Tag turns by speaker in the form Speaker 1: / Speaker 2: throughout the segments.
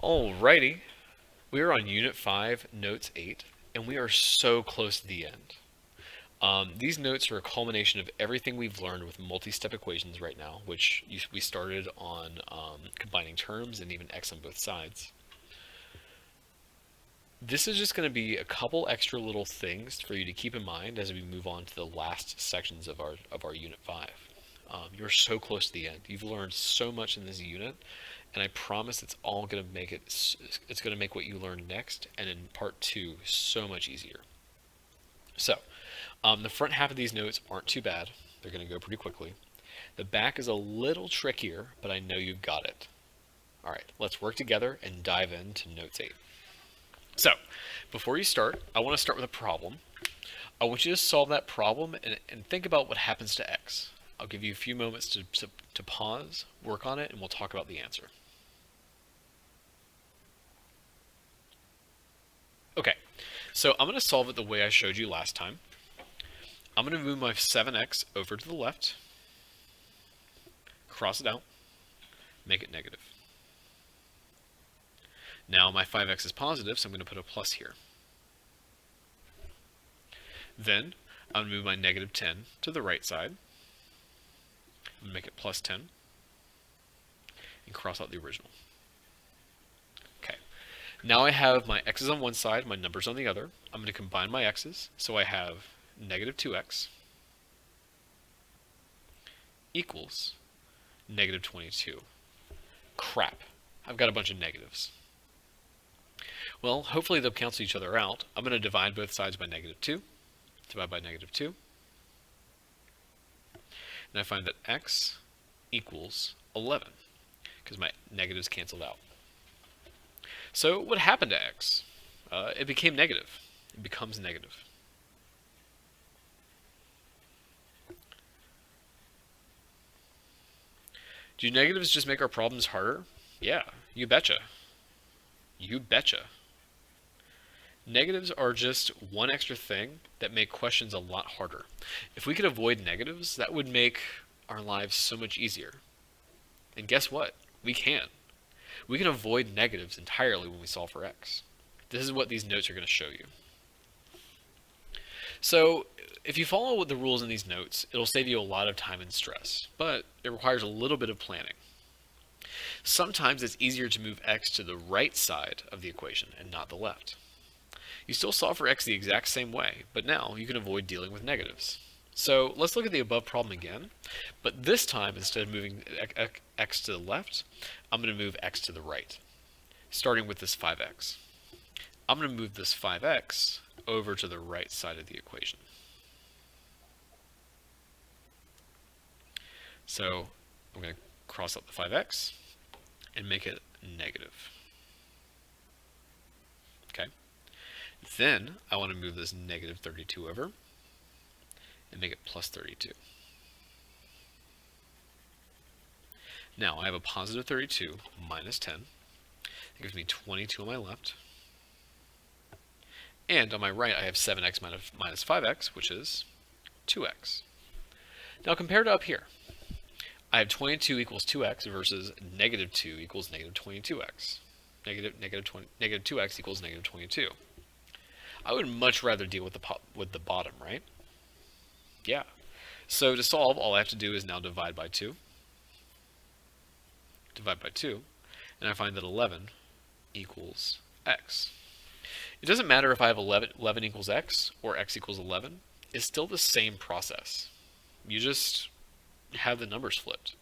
Speaker 1: Alrighty, we are on Unit 5, Notes 8, and we are so close to the end. These notes are a culmination of everything we've learned with multi-step equations right now, which we started on combining terms and even x on both sides. This is just going to be a couple extra little things for you to keep in mind as we move on to the last sections of our Unit 5. You're so close to the end. You've learned so much in this unit, and I promise it's all going to make it's going to make what you learn next and in part 2 so much easier. So, the front half of these notes aren't too bad. They're going to go pretty quickly. The back is a little trickier, but I know you've got it. All right, let's work together and dive into Notes 8. So, before you start, I want to start with a problem. I want you to solve that problem and think about what happens to x. I'll give you a few moments to pause, work on it, and we'll talk about the answer. Okay, so I'm going to solve it the way I showed you last time. I'm going to move my 7x over to the left, cross it out, make it negative. Now my 5x is positive, so I'm going to put a plus here. Then I'm going to move my negative 10 to the right side, I'm going to make it plus 10, and cross out the original. Okay, now I have my x's on one side, my numbers on the other. I'm going to combine my x's, so I have negative 2x equals negative 22. Crap, I've got a bunch of negatives. Well, hopefully they'll cancel each other out. I'm going to divide both sides by negative 2, divide by negative 2, and I find that x equals 11, because my negatives canceled out. So what happened to x? It became negative. It becomes negative. Do negatives just make our problems harder? Yeah, you betcha. You betcha. Negatives are just one extra thing that make questions a lot harder. If we could avoid negatives, that would make our lives so much easier. And guess what? We can. We can avoid negatives entirely when we solve for x. This is what these notes are going to show you. So, if you follow the rules in these notes, it'll save you a lot of time and stress, but it requires a little bit of planning. Sometimes it's easier to move x to the right side of the equation and not the left. You still solve for x the exact same way, but now you can avoid dealing with negatives. So let's look at the above problem again, but this time instead of moving x to the left, I'm going to move x to the right, starting with this 5x. I'm going to move this 5x over to the right side of the equation. So I'm going to cross out the 5x and make it negative. Okay. Then I want to move this negative 32 over and make it plus 32. Now I have a positive 32 minus 10. That gives me 22 on my left. And on my right I have 7x minus 5x, which is 2x. Now compared to up here, I have 22 equals 2x versus negative 2 equals negative 22x. Negative 2x equals negative 22. I would much rather deal with the bottom, right? Yeah. So to solve, all I have to do is now divide by 2. Divide by 2, and I find that 11 equals x. It doesn't matter if I have 11 equals x or x equals 11. It's still the same process. You just have the numbers flipped.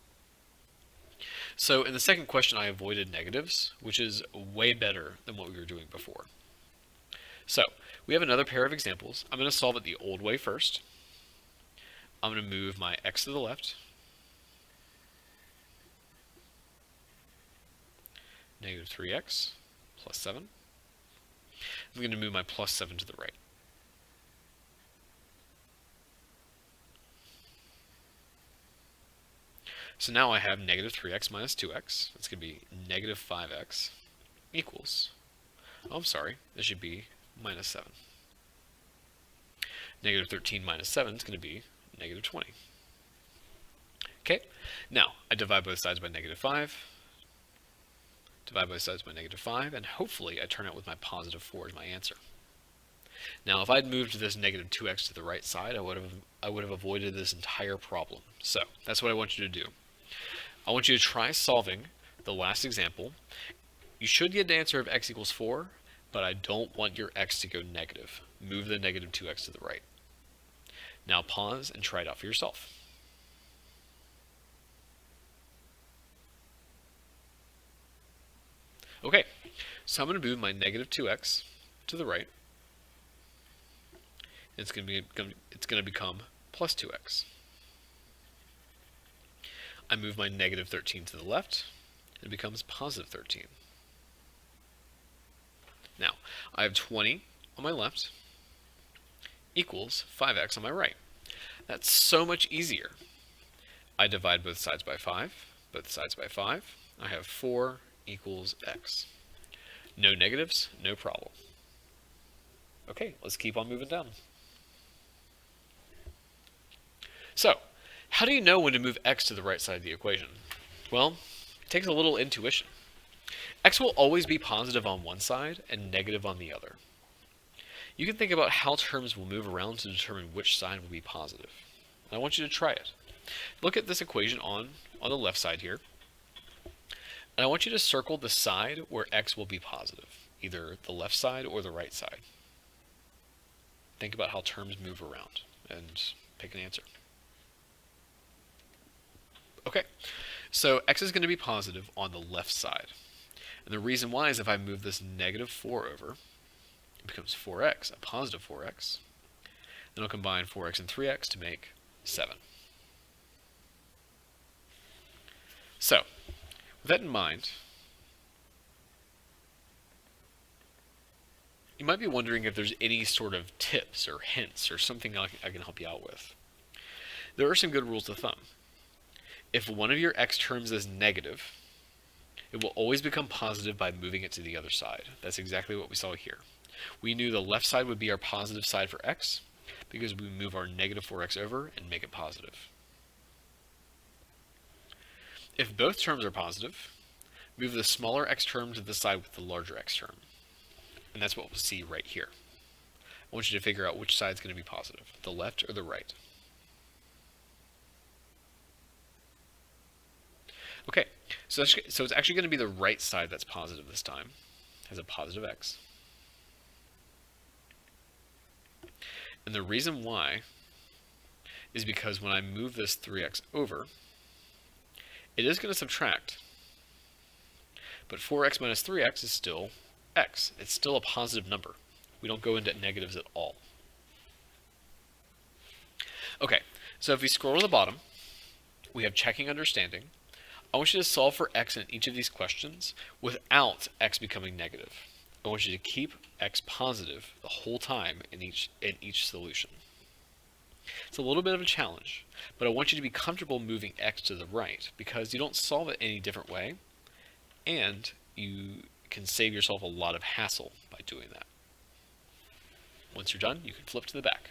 Speaker 1: So in the second question, I avoided negatives, which is way better than what we were doing before. So we have another pair of examples. I'm going to solve it the old way first. I'm going to move my x to the left, negative 3x plus 7. I'm going to move my plus 7 to the right. So now I have negative 3x minus 2x. It's going to be negative 5x equals, oh, I'm sorry, this should be minus 7. Negative 13 minus 7 is going to be negative 20. Okay, now I divide both sides by negative 5. divide both sides by negative 5, and hopefully I turn out with my positive 4 as my answer. Now, if I'd moved this negative 2x to the right side, I would have avoided this entire problem. So that's what I want you to do. I want you to try solving the last example. You should get an answer of x equals 4, but I don't want your x to go negative. Move the negative 2x to the right. Now pause and try it out for yourself. Okay, so I'm going to move my negative 2x to the right. It's going to become plus 2x. I move my negative 13 to the left, and it becomes positive 13. Now, I have 20 on my left equals 5x on my right. That's so much easier. I divide both sides by 5, I have 4 equals x. No negatives, no problem. Okay, let's keep on moving down. So, how do you know when to move x to the right side of the equation? Well, it takes a little intuition. X will always be positive on one side and negative on the other. You can think about how terms will move around to determine which side will be positive. And I want you to try it. Look at this equation on the left side here. And I want you to circle the side where x will be positive, either the left side or the right side. Think about how terms move around and pick an answer. Okay, so x is going to be positive on the left side. And the reason why is if I move this negative 4 over, it becomes 4x, a positive 4x. Then I'll combine 4x and 3x to make 7. So, with that in mind, you might be wondering if there's any sort of tips or hints or something I can help you out with. There are some good rules of thumb. If one of your x terms is negative, it will always become positive by moving it to the other side. That's exactly what we saw here. We knew the left side would be our positive side for x because we move our negative 4x over and make it positive. If both terms are positive, move the smaller x term to the side with the larger x term. And that's what we'll see right here. I want you to figure out which side is going to be positive, the left or the right. Okay, so it's actually going to be the right side that's positive this time. It has a positive x. And the reason why is because when I move this 3x over, it is going to subtract. But 4x minus 3x is still x. It's still a positive number. We don't go into negatives at all. Okay, so if we scroll to the bottom, we have checking understanding. I want you to solve for x in each of these questions without x becoming negative. I want you to keep x positive the whole time in each solution. It's a little bit of a challenge, but I want you to be comfortable moving x to the right because you don't solve it any different way, and you can save yourself a lot of hassle by doing that. Once you're done, you can flip to the back.